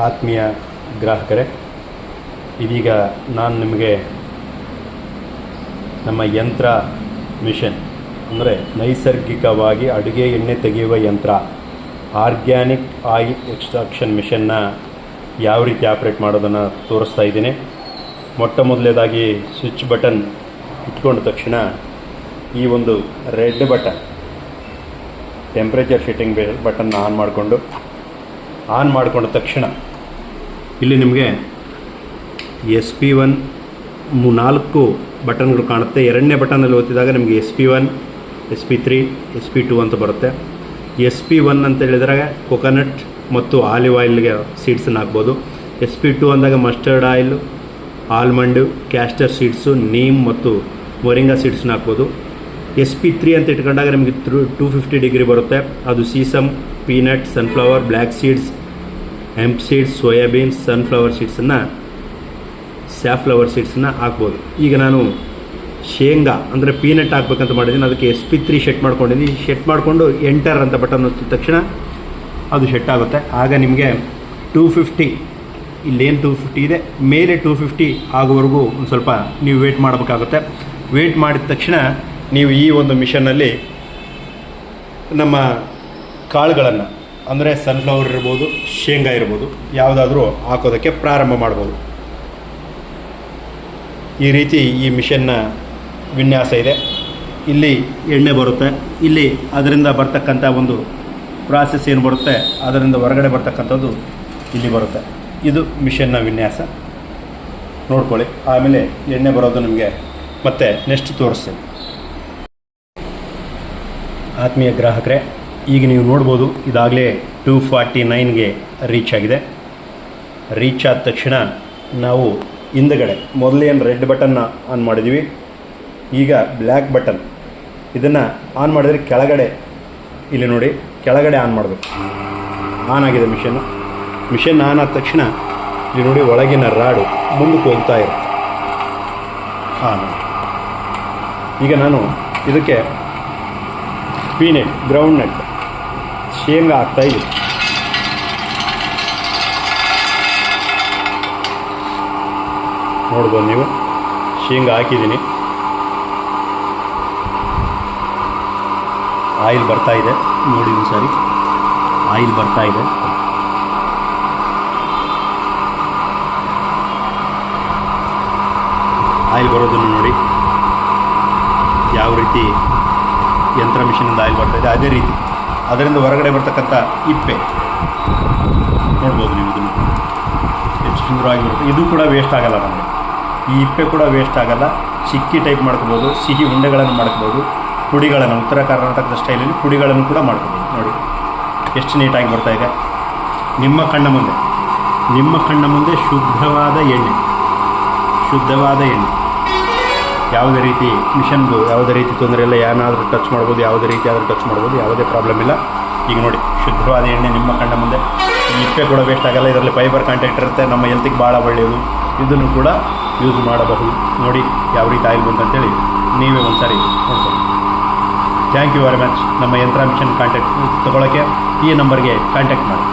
ಆತ್ಮೀಯ ಗ್ರಾಹಕರೇ, ಇದೀಗ ನಾನು ನಿಮಗೆ ನಮ್ಮ ಯಂತ್ರ ಮಿಷನ್ ಅಂದರೆ ನೈಸರ್ಗಿಕವಾಗಿ ಅಡುಗೆ ಎಣ್ಣೆ ತೆಗೆಯುವ ಯಂತ್ರ ಆರ್ಗ್ಯಾನಿಕ್ ಆಯಿಲ್ ಎಕ್ಸ್ಟ್ರಾಕ್ಷನ್ ಮಿಷನ್ನ ಯಾವ ರೀತಿ ಆಪ್ರೇಟ್ ಮಾಡೋದನ್ನು ತೋರಿಸ್ತಾ ಇದ್ದೀನಿ. ಮೊಟ್ಟ ಮೊದಲನೇದಾಗಿ ಸ್ವಿಚ್ ಬಟನ್ ಇಟ್ಕೊಂಡ ತಕ್ಷಣ ಈ ಒಂದು ರೆಡ್ ಬಟನ್ ಟೆಂಪ್ರೇಚರ್ ಸೆಟ್ಟಿಂಗ್ ಬಟನ್ನ ಆನ್ ಮಾಡಿಕೊಂಡ ತಕ್ಷಣ ಇಲ್ಲಿ ನಿಮಗೆ SP1 4 ಬಟನ್ಗಳು ಕಾಣುತ್ತೆ. ಎರಡನೇ ಬಟನಲ್ಲಿ ಒತ್ತಿದಾಗ ನಿಮಗೆ SP1, SP3, SP2 ಅಂತ ಬರುತ್ತೆ. SP1 ಅಂತ ಹೇಳಿದರೆ ಕೊಕೊನಟ್ ಮತ್ತು ಆಲಿವ್ ಆಯಿಲ್ಗೆ ಸೀಡ್ಸನ್ನು ಹಾಕ್ಬೋದು. SP2 ಅಂದಾಗ mustard oil, almond, castor seeds, neem ಮತ್ತು ಮೊರಿಂಗಾ ಸೀಡ್ಸನ್ನ ಹಾಕ್ಬೋದು. SP3 ಅಂತ ಇಟ್ಕೊಂಡಾಗ ನಿಮಗೆ 250 ಡಿಗ್ರಿ ಬರುತ್ತೆ. ಅದು sesame, peanut, sunflower, black seeds, hemp seeds, soybeans, sunflower ಸೀಡ್ಸನ್ನು, ಸ್ಯಾಫ್ಲವರ್ ಸೀಡ್ಸನ್ನು ಹಾಕ್ಬೋದು. ಈಗ ನಾನು ಶೇಂಗಾ ಅಂದರೆ ಪೀನಟ್ ಹಾಕ್ಬೇಕಂತ ಮಾಡಿದ್ದೀನಿ. ಅದಕ್ಕೆ SP3 ಸೆಟ್ ಮಾಡ್ಕೊಂಡಿದ್ದೀನಿ. ಸೆಟ್ ಮಾಡಿಕೊಂಡು ಎಂಟರ್ ಅಂತ ಬಟನ್ ಒತ್ತಿದ ತಕ್ಷಣ ಅದು ಸೆಟ್ ಆಗುತ್ತೆ. ಆಗ ನಿಮಗೆ 250 ಇಲ್ಲೇನು 250 ಇದೆ ಮೇಲೆ 250 ಆಗೋವರೆಗೂ ಒಂದು ಸ್ವಲ್ಪ ನೀವು ವೇಟ್ ಮಾಡಬೇಕಾಗುತ್ತೆ. ವೇಟ್ ಮಾಡಿದ ತಕ್ಷಣ ನೀವು ಈ ಒಂದು ಮಿಷನ್ನಲ್ಲಿ ನಮ್ಮ ಕಾಳುಗಳನ್ನು ಅಂದರೆ ಸನ್ಫ್ಲವರ್ ಇರ್ಬೋದು, ಶೇಂಗಾ ಇರ್ಬೋದು, ಯಾವುದಾದ್ರೂ ಹಾಕೋದಕ್ಕೆ ಪ್ರಾರಂಭ ಮಾಡ್ಬೋದು. ಈ ರೀತಿ ಈ ಮಿಷನ್ನ ವಿನ್ಯಾಸ ಇದೆ. ಇಲ್ಲಿ ಎಣ್ಣೆ ಬರುತ್ತೆ. ಇಲ್ಲಿ ಅದರಿಂದ ಬರ್ತಕ್ಕಂಥ ಒಂದು ಪ್ರಾಸೆಸ್ ಏನು ಬರುತ್ತೆ ಅದರಿಂದ ಹೊರಗಡೆ ಬರ್ತಕ್ಕಂಥದ್ದು ಇಲ್ಲಿ ಬರುತ್ತೆ. ಇದು ಮಿಷನ್ನ ವಿನ್ಯಾಸ ನೋಡ್ಕೊಳ್ಳಿ. ಆಮೇಲೆ ಎಣ್ಣೆ ಬರೋದು ನಿಮಗೆ ಮತ್ತೆ ನೆಕ್ಸ್ಟ್ ತೋರಿಸ್ತೀನಿ. ಆತ್ಮೀಯ ಗ್ರಾಹಕರೇ, ಈಗ ನೀವು ನೋಡ್ಬೋದು ಇದಾಗಲೇ 249ಗೆ ರೀಚ್ ಆಗಿದೆ. ರೀಚ್ ಆದ ತಕ್ಷಣ ನಾವು ಹಿಂದಗಡೆ ಮೊದಲೇನು ರೆಡ್ ಬಟನ್ನ ಆನ್ ಮಾಡಿದ್ದೀವಿ, ಈಗ ಬ್ಲ್ಯಾಕ್ ಬಟನ್ ಇದನ್ನು ಆನ್ ಮಾಡಿದರೆ ಕೆಳಗಡೆ ಇಲ್ಲಿ ನೋಡಿ ಕೆಳಗಡೆ ಆನ್ ಮಾಡಬೇಕು. ಆನ್ ಆಗಿದೆ ಮಿಷನ್ ಆನ್ ಆದ ತಕ್ಷಣ ಇಲ್ಲಿ ನೋಡಿ ಒಳಗಿನ ರಾಡು ಮುಂದಕ್ಕೆ ಹೋಗ್ತಾ ಇರುತ್ತೆ. ಈಗ ನಾನು ಇದಕ್ಕೆ ಪೀನಟ್, ಗ್ರೌಂಡ್ ನಟ್, ಶೇಂಗಾ ಹಾಕ್ತಾಯಿದ್ದೀನಿ. ನೋಡ್ಬೋದು ನೀವು, ಶೇಂಗಾ ಹಾಕಿದ್ದೀನಿ. ಆಯಿಲ್ ಬರ್ತಾ ಇದೆ ನೋಡಿ, ಒಂದು ಸಾರಿ ಆಯಿಲ್ ಬರ್ತಾ ಇದೆ. ಆಯಿಲ್ ಬರೋದನ್ನು ನೋಡಿ, ಯಾವ ರೀತಿ ಯಂತ್ರ ಮಿಷನಿಂದ ಆಯಿಲ್ ಬರ್ತಾ ಇದೆ ಅದೇ ರೀತಿ ಅದರಿಂದ ಹೊರಗಡೆ ಬರ್ತಕ್ಕಂಥ ಇಪ್ಪೆ ನೋಡ್ಬೋದು ನೀವು. ಇದನ್ನು ಎಷ್ಟು ಸುಂದರವಾಗಿ ಬರುತ್ತೆ. ಇದು ಕೂಡ ವೇಸ್ಟ್ ಆಗಲ್ಲ ನಮಗೆ. ಈ ಇಪ್ಪೆ ಕೂಡ ವೇಸ್ಟ್ ಆಗಲ್ಲ. ಚಿಕ್ಕಿ ಟೈಪ್ ಮಾಡ್ಕೋಬೋದು, ಸಿಹಿ ಉಂಡೆಗಳನ್ನು ಮಾಡ್ಕೋಬೋದು, ಪುಡಿಗಳನ್ನು ಉತ್ತರ ಕರ್ನಾಟಕದ ಸ್ಟೈಲಲ್ಲಿ ಪುಡಿಗಳನ್ನು ಕೂಡ ಮಾಡ್ಕೋಬೋದು. ನೋಡಿ ಎಷ್ಟು ನೀಟಾಗಿ ಬರ್ತಾ ಇದೆ. ನಿಮ್ಮ ಕಣ್ಣ ಮುಂದೆ ಶುದ್ಧವಾದ ಎಣ್ಣೆ. ಯಾವುದೇ ರೀತಿ ಮಿಷನ್ದು ಯಾವುದೇ ರೀತಿ ತೊಂದರೆ ಇಲ್ಲ. ಏನಾದರೂ ಟಚ್ ಮಾಡ್ಬೋದು, ಯಾವುದೇ ರೀತಿ ಆದರೂ ಟಚ್ ಮಾಡ್ಬೋದು, ಯಾವುದೇ ಪ್ರಾಬ್ಲಮ್ ಇಲ್ಲ. ಈಗ ನೋಡಿ ಶುದ್ಧವಾದ ಎಣ್ಣೆ ನಿಮ್ಮ ಕಣ್ಣ ಮುಂದೆ. ಈ ಇಪ್ಪೆ ಕೂಡ ವೇಸ್ಟ್ ಆಗಲ್ಲ. ಇದರಲ್ಲಿ ಫೈಬರ್ ಕಾಂಟೆಂಟ್ ಇರುತ್ತೆ, ನಮ್ಮ ಹೆಲ್ತಿಗೆ ಭಾಳ ಒಳ್ಳೆಯದು. ಇದನ್ನು ಕೂಡ ಯೂಸ್ ಮಾಡಬಹುದು. ನೋಡಿ ಯಾವ ರೀತಿ ಆಯಿಲ್ ಬಂತಂತೇಳಿ ನೀವೇ ಒಂದು ಸಾರಿ ನೋಡ್ಕೊಳ್ಳಿ. Thank you very much. ನಮ್ಮ ಯಂತ್ರ ಮಿಷನ್ ಕಾಂಟ್ಯಾಕ್ಟ್ ತೊಗೊಳಕ್ಕೆ ಈ ನಂಬರ್ಗೆ ಕಾಂಟ್ಯಾಕ್ಟ್ ಮಾಡಿ.